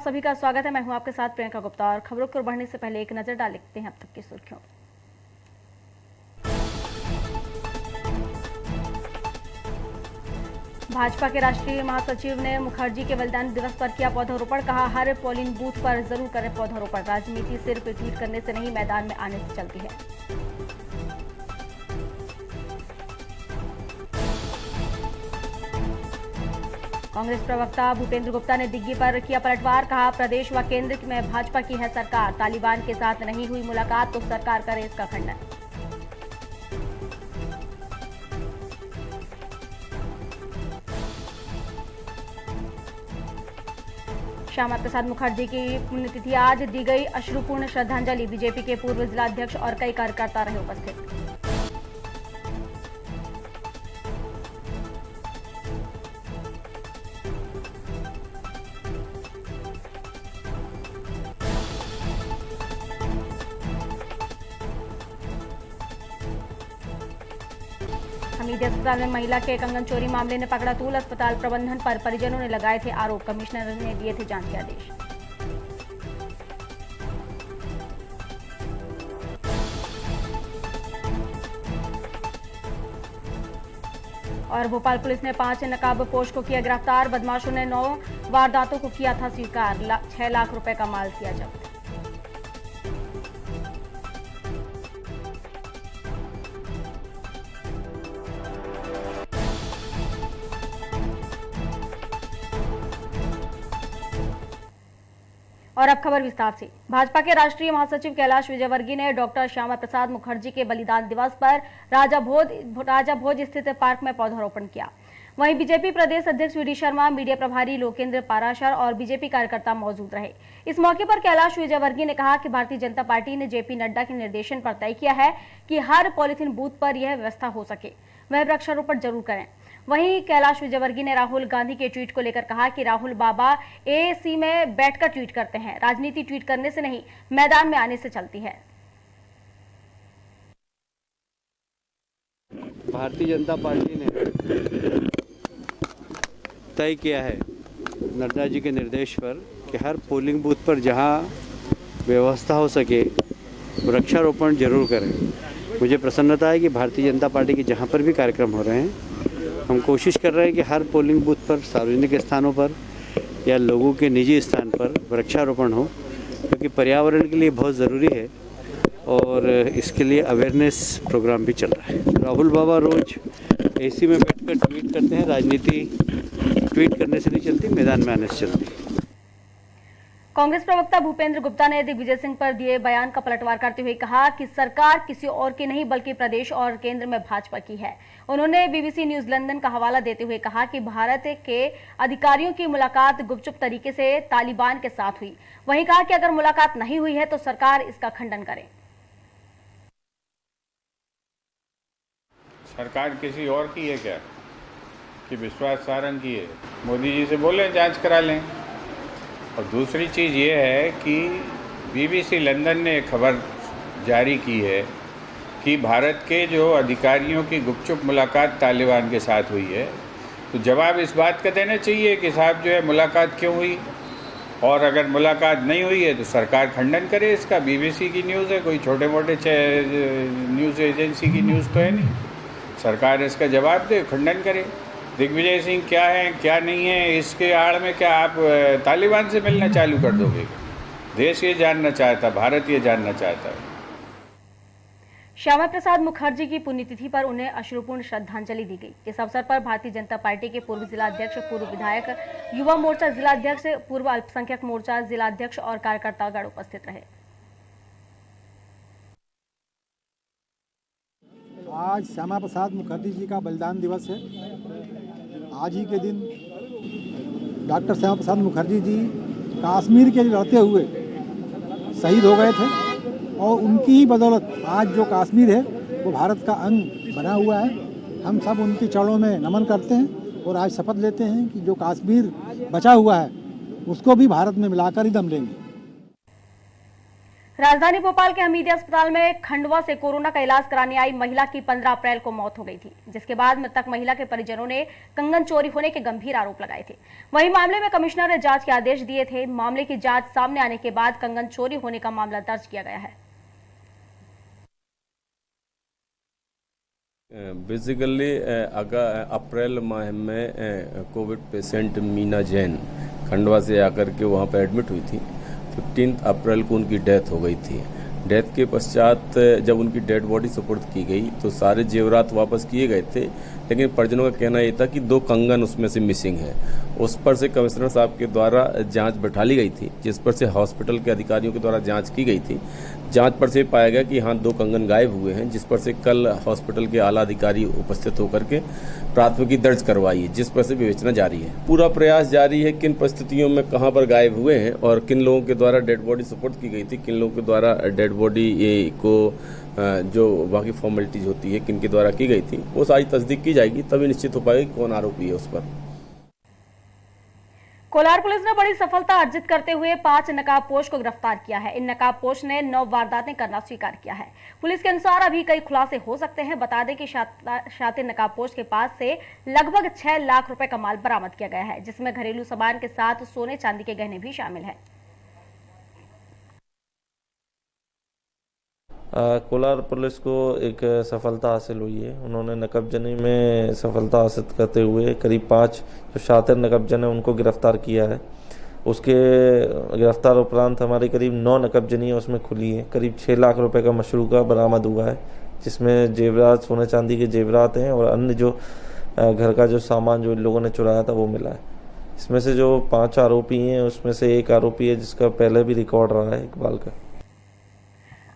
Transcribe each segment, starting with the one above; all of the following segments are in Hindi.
सभी का स्वागत है। मैं हूं आपके साथ प्रियंका गुप्ता और खबरों को बढ़ने से पहले एक नजर डाल लेते हैं अब तक की सुर्खियों। भाजपा के राष्ट्रीय महासचिव ने मुखर्जी के बलिदान दिवस पर किया पौधारोपण। कहा, हर पोलिंग बूथ पर जरूर करें पौधारोपण। राजनीति सिर्फ ट्वीट करने से नहीं, मैदान में आने से चलती है। कांग्रेस प्रवक्ता भूपेंद्र गुप्ता ने दिग्गी पर किया पलटवार। कहा, प्रदेश व केंद्र में भाजपा की है सरकार। तालिबान के साथ नहीं हुई मुलाकात तो सरकार करे इसका खंडन। श्यामा प्रसाद मुखर्जी की पुण्यतिथि आज, दी गई अश्रुपूर्ण श्रद्धांजलि। बीजेपी के पूर्व जिलाध्यक्ष और कई कार्यकर्ता रहे उपस्थित। हमीदी अस्पताल में महिला के कंगन चोरी मामले ने पकड़ा तूल। अस्पताल प्रबंधन पर परिजनों ने लगाए थे आरोप। कमिश्नर ने दिए थे जांच के आदेश। और भोपाल पुलिस ने 5 नकाबपोश को किया गिरफ्तार। बदमाशों ने 9 वारदातों को किया था स्वीकार। 6 लाख रुपए का माल किया जब्त। और अब खबर विस्तार से। भाजपा के राष्ट्रीय महासचिव कैलाश विजयवर्गीय ने डॉक्टर श्यामा प्रसाद मुखर्जी के बलिदान दिवस पर राजा भोज स्थित पार्क में पौधारोपण किया। वहीं बीजेपी प्रदेश अध्यक्ष वीडी शर्मा, मीडिया प्रभारी लोकेंद्र पाराशर और बीजेपी कार्यकर्ता मौजूद रहे। इस मौके पर कैलाश विजयवर्गीय ने कहा कि भारतीय जनता पार्टी ने जेपी नड्डा के निर्देशन पर तय किया है कि हर पॉलिथीन बूथ पर यह व्यवस्था हो सके, वह वृक्षारोपण जरूर करें। वहीं कैलाश विजयवर्गीय ने राहुल गांधी के ट्वीट को लेकर कहा कि राहुल बाबा एएसी में बैठकर ट्वीट करते हैं। राजनीति ट्वीट करने से नहीं, मैदान में आने से चलती है। भारतीय जनता पार्टी ने तय किया है नड्डा जी के निर्देश पर कि हर पोलिंग बूथ पर जहां व्यवस्था हो सके वृक्षारोपण जरूर करें। मुझे प्रसन्नता है कि भारतीय जनता पार्टी के जहां पर भी कार्यक्रम हो रहे हैं, हम कोशिश कर रहे हैं कि हर पोलिंग बूथ पर, सार्वजनिक स्थानों पर या लोगों के निजी स्थान पर वृक्षारोपण हो, क्योंकि पर्यावरण के लिए बहुत ज़रूरी है और इसके लिए अवेयरनेस प्रोग्राम भी चल रहा है। राहुल बाबा रोज एसी में बैठकर ट्वीट करते हैं। राजनीति ट्वीट करने से नहीं चलती, मैदान में आने से चलती। कांग्रेस प्रवक्ता भूपेंद्र गुप्ता ने दिग्विजय सिंह पर दिए बयान का पलटवार करते हुए कहा कि सरकार किसी और की नहीं बल्कि प्रदेश और केंद्र में भाजपा की है। उन्होंने बीबीसी न्यूज लंदन का हवाला देते हुए कहा कि भारत के अधिकारियों की मुलाकात गुपचुप तरीके से तालिबान के साथ हुई। वहीं कहा कि अगर मुलाकात नहीं हुई है तो सरकार इसका खंडन करे। सरकार किसी और की है क्या कि विश्वास सारंग की है? मोदी जी से बोलें, जांच करा लें। और दूसरी चीज़ ये है कि बीबीसी लंदन ने एक खबर जारी की है कि भारत के जो अधिकारियों की गुपचुप मुलाकात तालिबान के साथ हुई है, तो जवाब इस बात का देना चाहिए कि साहब जो है मुलाकात क्यों हुई, और अगर मुलाकात नहीं हुई है तो सरकार खंडन करे इसका। बीबीसी की न्यूज़ है, कोई छोटे मोटे न्यूज़ एजेंसी की न्यूज़ तो है नहीं। सरकार इसका जवाब दे, खंडन करे। दिग्विजय सिंह क्या है क्या नहीं है, इसके आड़ में क्या आप तालिबान से मिलना चालू कर दोगे? देश ये जानना चाहता, भारत ये जानना चाहता है। श्यामा प्रसाद मुखर्जी की पुण्यतिथि पर उन्हें अश्रुपूर्ण श्रद्धांजलि दी गई। इस अवसर पर भारतीय जनता पार्टी के पूर्व जिलाध्यक्ष, पूर्व विधायक, युवा मोर्चा जिलाध्यक्ष, पूर्व अल्पसंख्यक मोर्चा जिलाध्यक्ष और कार्यकर्तागण उपस्थित रहे। आज श्यामा प्रसाद मुखर्जी जी का बलिदान दिवस है। आज ही के दिन डॉक्टर श्यामा प्रसाद मुखर्जी जी कश्मीर के लड़ते हुए शहीद हो गए थे और उनकी ही बदौलत आज जो कश्मीर है वो भारत का अंग बना हुआ है। हम सब उनकी चरणों में नमन करते हैं और आज शपथ लेते हैं कि जो कश्मीर बचा हुआ है उसको भी भारत में मिलाकर ही दम लेंगे। राजधानी भोपाल के हमीदिया अस्पताल में खंडवा से कोरोना का इलाज कराने आई महिला की 15 अप्रैल को मौत हो गई थी, जिसके बाद मृतक महिला के परिजनों ने कंगन चोरी होने के गंभीर आरोप लगाए थे। वहीं मामले में कमिश्नर ने जांच के आदेश दिए थे। मामले की जांच सामने आने के बाद कंगन चोरी होने का मामला दर्ज किया गया है। बेसिकली अप्रैल माह में कोविड पेशेंट मीना जैन खंडवा से आकर के वहाँ पर एडमिट हुई थी। 15 अप्रैल को उनकी डेथ हो गई थी। डेथ के पश्चात जब उनकी डेड बॉडी सुपुर्द की गई तो सारे जेवरात वापस किए गए थे, लेकिन परिजनों का कहना यह था कि 2 कंगन उसमें से मिसिंग है। उस पर से कमिश्नर साहब के द्वारा जांच बैठा ली गई थी, जिस पर से हॉस्पिटल के अधिकारियों के द्वारा जांच की गई थी। जांच पर से पाया गया कि हाँ 2 कंगन गायब हुए हैं, जिस पर से कल हॉस्पिटल के आला अधिकारी उपस्थित होकर के प्राथमिकी दर्ज करवाई है, जिस पर से विवेचना जारी है। पूरा प्रयास जारी है किन परिस्थितियों में कहां पर गायब हुए हैं और किन लोगों के द्वारा डेड बॉडी सुपुर्द की गई थी, किन लोगों के द्वारा डेड बॉडी को जो बाकी फॉर्मेलिटीज होती है किन के द्वारा की गई थी, वो सारी तस्दीक की जाएगी, तभी निश्चित हो पाएगी कौन आरोपी है उस पर। कोलार पुलिस ने बड़ी सफलता अर्जित करते हुए 5 नकाबपोश को गिरफ्तार किया है। इन नकाबपोश ने 9 वारदातें करना स्वीकार किया है। पुलिस के अनुसार अभी कई खुलासे हो सकते हैं। बता दें कि शातिर नकाबपोश के पास से लगभग 6 लाख रुपए का माल बरामद किया गया है, जिसमें घरेलू सामान के साथ सोने चांदी के गहने भी शामिल है। कोलार पुलिस को एक सफलता हासिल हुई है। उन्होंने नकबजनी में सफलता हासिल करते हुए करीब 5 जो शातिर नकबजन है उनको गिरफ्तार किया है। उसके गिरफ्तार उपरांत हमारी करीब 9 नकबजनी उसमें खुली है। करीब 6 लाख रुपए का मशरूका बरामद हुआ है, जिसमें जेवरात सोने चांदी के जेवरात हैं और अन्य जो घर का जो सामान जो इन लोगों ने चुराया था वो मिला है। इसमें से जो 5 आरोपी हैं उसमें से एक आरोपी है जिसका पहले भी रिकॉर्ड रहा है इकबाल का।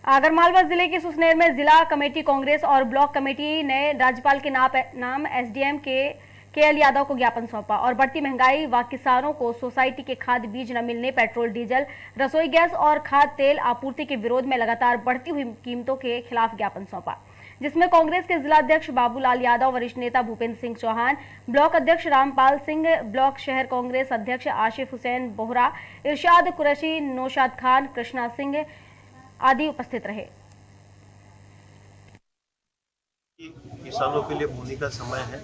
आगरमालवा जिले के सुसनेर में जिला कमेटी कांग्रेस और ब्लॉक कमेटी ने राज्यपाल के नाम एसडीएम के.एल. यादव को ज्ञापन सौंपा और बढ़ती महंगाई व किसानों को सोसाइटी के खाद बीज न मिलने, पेट्रोल डीजल, रसोई गैस और खाद तेल आपूर्ति के विरोध में लगातार बढ़ती हुई कीमतों के खिलाफ ज्ञापन सौंपा, जिसमें कांग्रेस के जिला अध्यक्ष बाबूलाल यादव, वरिष्ठ नेता भूपेंद्र सिंह चौहान, ब्लॉक अध्यक्ष रामपाल सिंह, ब्लॉक शहर कांग्रेस अध्यक्ष आशिफ हुसैन बोहरा, इरशाद कुरैशी, नौशाद खान, कृष्णा सिंह आदि उपस्थित रहे। किसानों के लिए बोनी का समय है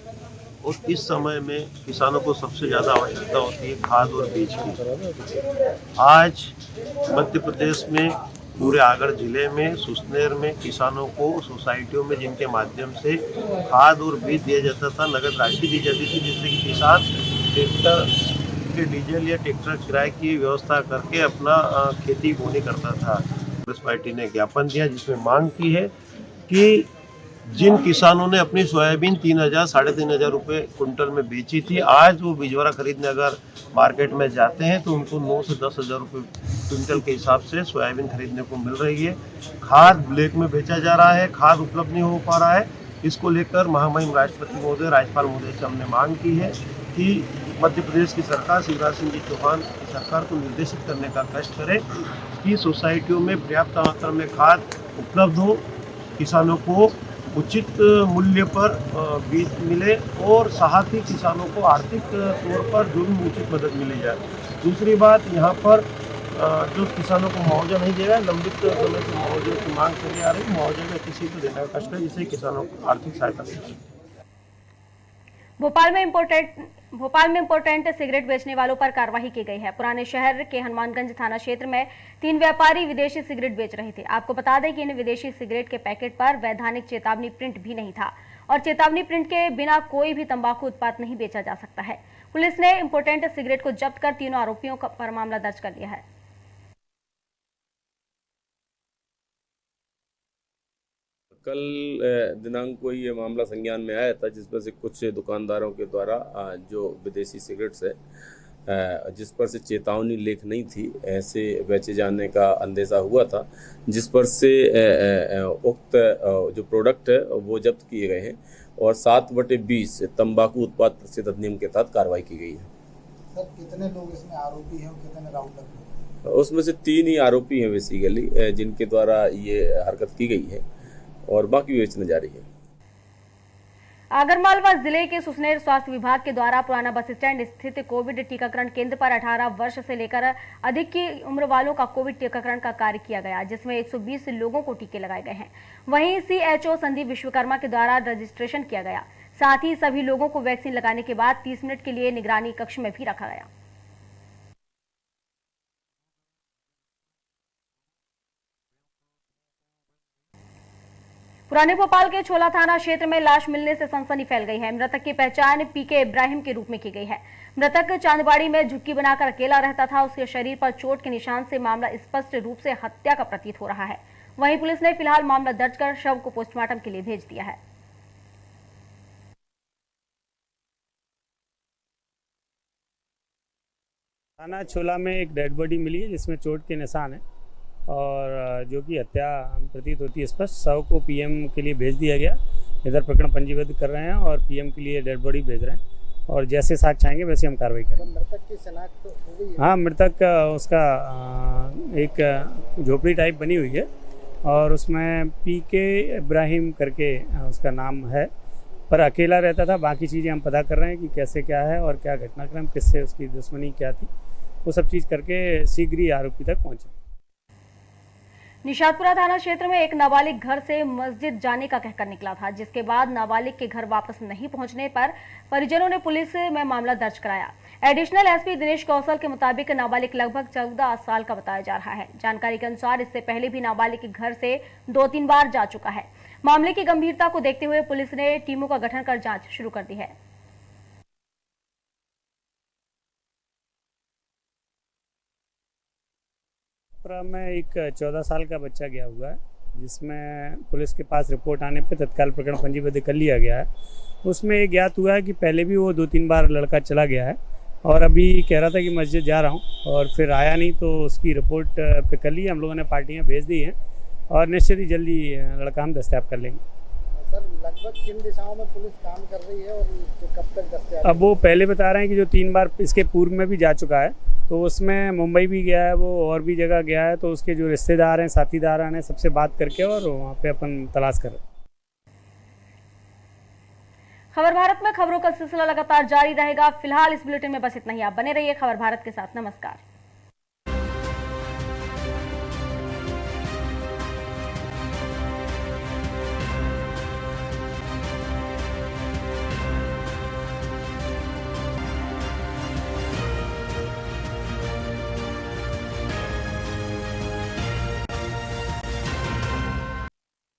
और इस समय में किसानों को सबसे ज़्यादा आवश्यकता होती है खाद और बीज की। आज मध्य प्रदेश में पूरे आगरा जिले में सुसनेर में किसानों को सोसाइटियों में जिनके माध्यम से खाद और बीज दिया जाता था, नगद राशि दी जाती थी, जिससे कि किसान ट्रैक्टर के डीजल या ट्रैक्टर किराए की व्यवस्था करके अपना खेती बोनी करता था। कांग्रेस पार्टी ने ज्ञापन दिया जिसमें मांग की है कि जिन किसानों ने अपनी सोयाबीन 3,000 साढ़े 3,000 रुपये कुंटल में बेची थी, आज वो बिजवारा खरीदने अगर मार्केट में जाते हैं तो उनको 9 से 10,000 रुपये क्विंटल के हिसाब से सोयाबीन खरीदने को मिल रही है। खाद ब्लैक में बेचा जा रहा है, खाद उपलब्ध नहीं हो पा रहा है। इसको लेकर महामहिम राष्ट्रपति महोदय, राज्यपाल महोदय से हमने मांग की है कि मध्य प्रदेश की सरकार, शिवराज सिंह जी चौहान की सरकार को निर्देशित करने का कष्ट करे कि सोसाइटियों में पर्याप्त मात्रा में खाद उपलब्ध हो, किसानों को उचित मूल्य पर बीज मिले और साथ ही किसानों को आर्थिक तौर पर जो भी उचित मदद मिली जाए। दूसरी बात, यहाँ पर जो किसानों को मुआवजा नहीं दे रहा है, लंबित समय से मुआवजे की मांग चली आ रही, मुआवजे में किसी को देने का कष्ट है, जिससे किसानों को आर्थिक सहायता मिले। भोपाल में इंपोर्टेंट सिगरेट बेचने वालों पर कार्रवाई की गई है। पुराने शहर के हनुमानगंज थाना क्षेत्र में 3 व्यापारी विदेशी सिगरेट बेच रहे थे। आपको बता दें कि इन विदेशी सिगरेट के पैकेट पर वैधानिक चेतावनी प्रिंट भी नहीं था और चेतावनी प्रिंट के बिना कोई भी तंबाकू उत्पाद नहीं बेचा जा सकता है। पुलिस ने इंपोर्टेंट सिगरेट को जब्त कर तीनों आरोपियों पर मामला दर्ज कर लिया है। कल दिनांक को ये मामला संज्ञान में आया था, जिस पर से कुछ दुकानदारों के द्वारा जो विदेशी सिगरेट्स है जिस पर से चेतावनी लेख नहीं थी, ऐसे बेचे जाने का अंदेशा हुआ था, जिस पर से उक्त जो प्रोडक्ट है वो जब्त किए गए हैं और 7/20 तंबाकू उत्पाद प्रतिषेध अधिनियम के तहत कार्रवाई की गई है। सर, कितने लोग इसमें आरोपी हैं और कितने राउंड अप? उसमें से 3 ही आरोपी हैं बेसिकली, जिनके द्वारा ये हरकत की गई है और बाकी विवेचना जारी है। आगरमालवा जिले के सुसनेर स्वास्थ्य विभाग के द्वारा पुराना बस स्टैंड स्थित कोविड टीकाकरण केंद्र पर 18 वर्ष से लेकर अधिक की उम्र वालों का कोविड टीकाकरण का कार्य किया गया, जिसमें 120 लोगों को टीके लगाए गए हैं। वहीं CHO संदीप विश्वकर्मा के द्वारा रजिस्ट्रेशन किया गया। साथ ही सभी लोगों को वैक्सीन लगाने के बाद 30 मिनट के लिए निगरानी कक्ष में भी रखा गया। पुराने भोपाल के छोला थाना क्षेत्र में लाश मिलने से सनसनी फैल गई है। मृतक की पहचान PK इब्राहिम के रूप में की गई है। मृतक चांदबाड़ी में झुग्गी बनाकर अकेला रहता था। उसके शरीर पर चोट के निशान से मामला स्पष्ट रूप से हत्या का प्रतीत हो रहा है। वहीं पुलिस ने फिलहाल मामला दर्ज कर शव को पोस्टमार्टम के लिए भेज दिया है। थाना छोला में एक डेड बॉडी मिली है जिसमें चोट के निशान है और जो कि हत्या प्रतीत होती है स्पष्ट। शव को PM के लिए भेज दिया गया। इधर प्रकरण पंजीबद्ध कर रहे हैं और PM के लिए डेड बॉडी भेज रहे हैं और जैसे साक्ष्य आएंगे वैसे हम कार्रवाई करेंगे। मृतक की शनाख्त हो गई है? हाँ, मृतक उसका एक झोपड़ी टाइप बनी हुई है और उसमें PK इब्राहिम करके उसका नाम है, पर अकेला रहता था। बाकी चीज़ें हम पता कर रहे हैं कि कैसे क्या है और क्या घटनाक्रम, किससे उसकी दुश्मनी क्या थी, वो सब चीज़ करके शीघ्र ही आरोपी तक पहुँचे। निशातपुरा थाना क्षेत्र में एक नाबालिग घर से मस्जिद जाने का कहकर निकला था, जिसके बाद नाबालिग के घर वापस नहीं पहुंचने पर परिजनों ने पुलिस में मामला दर्ज कराया। एडिशनल SP दिनेश कौशल के मुताबिक नाबालिग लगभग 14 साल का बताया जा रहा है। जानकारी के अनुसार इससे पहले भी नाबालिग के घर से 2-3 बार जा चुका है। मामले की गंभीरता को देखते हुए पुलिस ने टीमों का गठन कर जाँच शुरू कर दी है। में एक 14 साल का बच्चा गया हुआ है, जिसमें पुलिस के पास रिपोर्ट आने पे तत्काल प्रकरण पंजीबद्ध कर लिया गया है। उसमें ये ज्ञात हुआ है कि पहले भी वो 2-3 बार लड़का चला गया है और अभी कह रहा था कि मस्जिद जा रहा हूँ और फिर आया नहीं, तो उसकी रिपोर्ट पे कर ली। हम लोगों ने पार्टियाँ भेज दी हैं और निश्चित ही जल्दी लड़का हम दस्तयाब कर लेंगे। सर, लगभग किन दिशाओं में पुलिस काम कर रही है और कब तक दस्तयाब? अब वो पहले बता रहे हैं कि जो 3 बार इसके पूर्व में भी जा चुका है, तो उसमें मुंबई भी गया है वो और भी जगह गया है, तो उसके जो रिश्तेदार हैं, साथीदार हैं, सबसे बात करके और वहाँ पे अपन तलाश कर रहे हैं। खबर भारत में खबरों का सिलसिला लगातार जारी रहेगा। फिलहाल इस बुलेटिन में बस इतना ही। आप बने रहिए खबर भारत के साथ। नमस्कार।